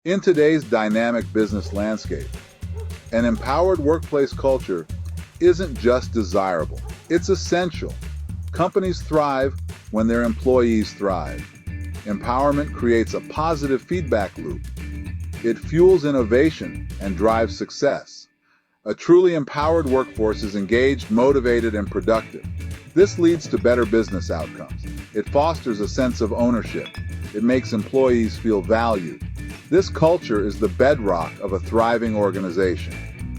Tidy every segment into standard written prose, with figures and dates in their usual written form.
In today's dynamic business landscape, an empowered workplace culture isn't just desirable, it's essential. Companies thrive when their employees thrive. Empowerment creates a positive feedback loop. It fuels innovation and drives success. A truly empowered workforce is engaged, motivated, and productive. This leads to better business outcomes. It fosters a sense of ownership. It makes employees feel valued. This culture is the bedrock of a thriving organization.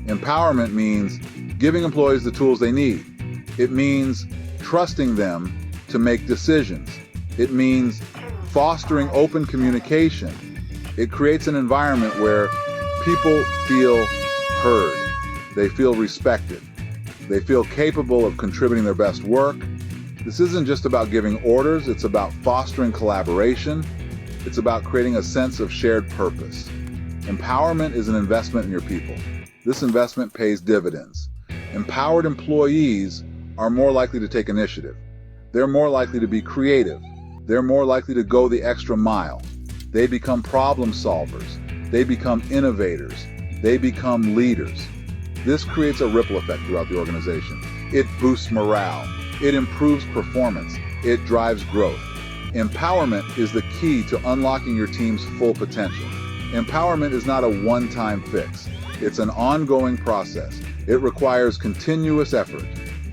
Empowerment means giving employees the tools they need. It means trusting them to make decisions. It means fostering open communication. It creates an environment where people feel heard. They feel respected. They feel capable of contributing their best work. This isn't just about giving orders, it's about fostering collaboration. It's about creating a sense of shared purpose. Empowerment is an investment in your people. This investment pays dividends. Empowered employees are more likely to take initiative. They're more likely to be creative. They're more likely to go the extra mile. They become problem solvers. They become innovators. They become leaders. This creates a ripple effect throughout the organization. It boosts morale. It improves performance. It drives growth. Empowerment is the key to unlocking your team's full potential. Empowerment is not a one-time fix. It's an ongoing process. It requires continuous effort.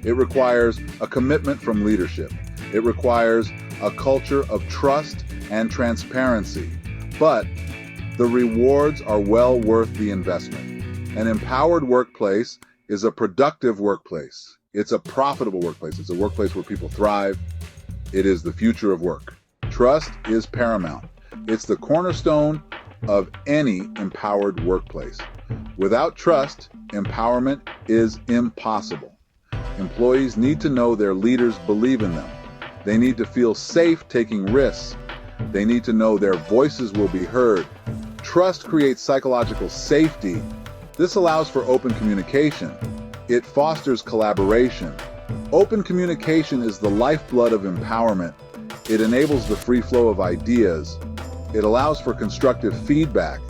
It requires a commitment from leadership. It requires a culture of trust and transparency. But the rewards are well worth the investment. An empowered workplace is a productive workplace. It's a profitable workplace. It's a workplace where people thrive. It is the future of work. Trust is paramount. It's the cornerstone of any empowered workplace. Without trust, empowerment is impossible. Employees need to know their leaders believe in them. They need to feel safe taking risks. They need to know their voices will be heard. Trust creates psychological safety. This allows for open communication. It fosters collaboration. Open communication is the lifeblood of empowerment. It enables the free flow of ideas. It allows for constructive feedback.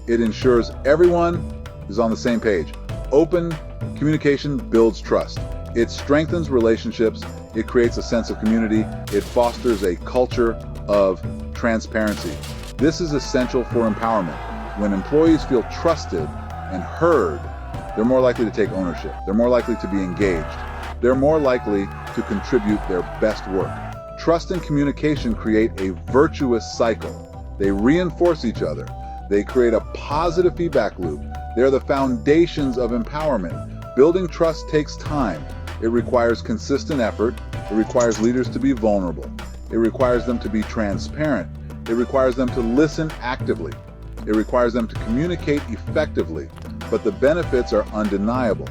It ensures everyone is on the same page. Open communication builds trust. It strengthens relationships. It creates a sense of community. It fosters a culture of transparency. This is essential for empowerment. When employees feel trusted and heard, they're more likely to take ownership. They're more likely to be engaged. They're more likely to contribute their best work. Trust and communication create a virtuous cycle. They reinforce each other. They create a positive feedback loop. They're the foundations of empowerment. Building trust takes time. It requires consistent effort. It requires leaders to be vulnerable. It requires them to be transparent. It requires them to listen actively. It requires them to communicate effectively. But the benefits are undeniable.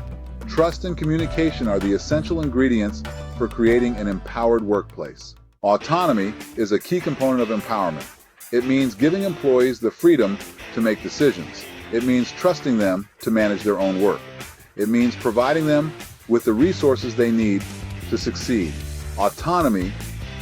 Trust and communication are the essential ingredients for creating an empowered workplace. Autonomy is a key component of empowerment. It means giving employees the freedom to make decisions. It means trusting them to manage their own work. It means providing them with the resources they need to succeed. Autonomy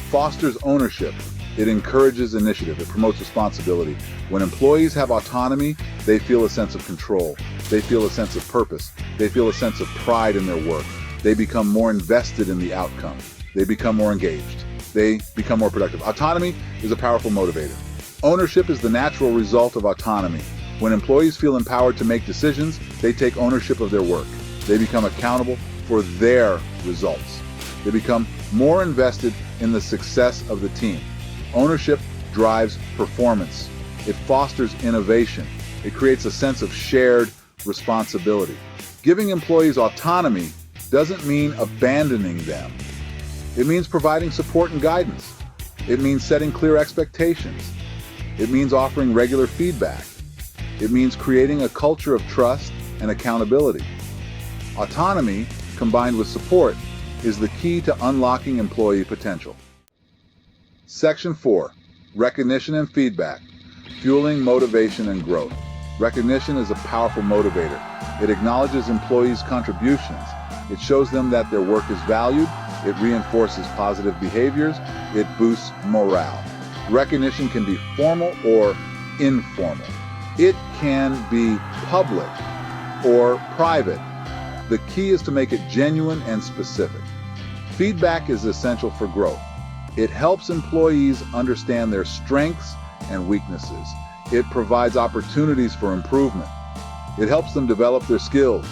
fosters ownership. It encourages initiative. It promotes responsibility. When employees have autonomy, they feel a sense of control. They feel a sense of purpose. They feel a sense of pride in their work. They become more invested in the outcome. They become more engaged. They become more productive. Autonomy is a powerful motivator. Ownership is the natural result of autonomy. When employees feel empowered to make decisions, they take ownership of their work. They become accountable for their results. They become more invested in the success of the team. Ownership drives performance. It fosters innovation. It creates a sense of shared responsibility. Giving employees autonomy doesn't mean abandoning them. It means providing support and guidance. It means setting clear expectations. It means offering regular feedback. It means creating a culture of trust and accountability. Autonomy, combined with support, is the key to unlocking employee potential. Section 4. Recognition and feedback. Fueling motivation and growth. Recognition is a powerful motivator. It acknowledges employees' contributions. It shows them that their work is valued. It reinforces positive behaviors. It boosts morale. Recognition can be formal or informal. It can be public or private. The key is to make it genuine and specific. Feedback is essential for growth. It helps employees understand their strengths and weaknesses. It provides opportunities for improvement. It helps them develop their skills.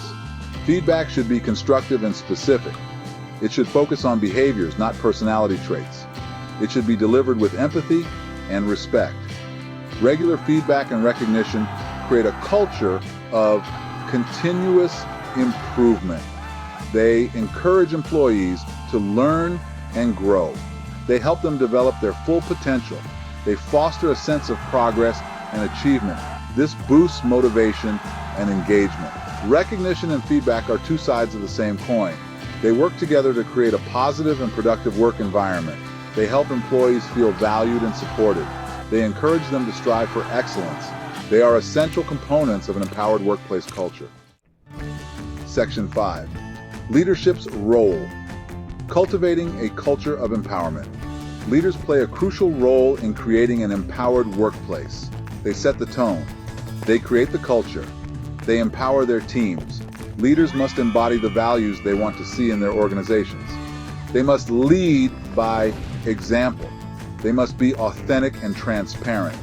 Feedback should be constructive and specific. It should focus on behaviors, not personality traits. It should be delivered with empathy and respect. Regular feedback and recognition create a culture of continuous improvement. They encourage employees to learn and grow. They help them develop their full potential. They foster a sense of progress and achievement. This boosts motivation and engagement. Recognition and feedback are two sides of the same coin. They work together to create a positive and productive work environment. They help employees feel valued and supported. They encourage them to strive for excellence. They are essential components of an empowered workplace culture. Section 5. Leadership's role. Cultivating a culture of empowerment. Leaders play a crucial role in creating an empowered workplace. They set the tone. They create the culture. They empower their teams. Leaders must embody the values they want to see in their organizations. They must lead by example. They must be authentic and transparent.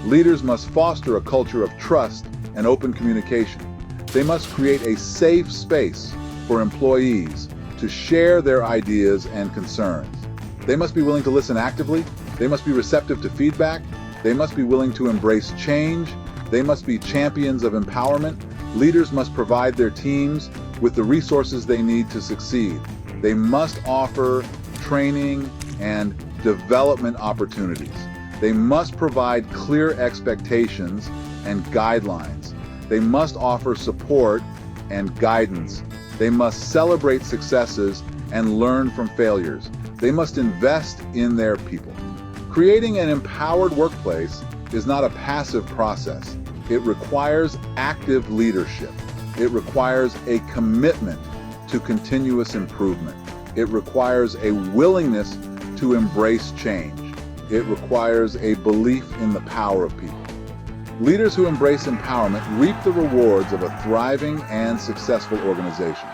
Leaders must foster a culture of trust and open communication. They must create a safe space for employees to share their ideas and concerns. They must be willing to listen actively. They must be receptive to feedback. They must be willing to embrace change. They must be champions of empowerment. Leaders must provide their teams with the resources they need to succeed. They must offer training and development opportunities. They must provide clear expectations and guidelines. They must offer support and guidance. They must celebrate successes and learn from failures. They must invest in their people. Creating an empowered workplace is not a passive process. It requires active leadership. It requires a commitment to continuous improvement. It requires a willingness to embrace change. It requires a belief in the power of people. Leaders who embrace empowerment reap the rewards of a thriving and successful organization.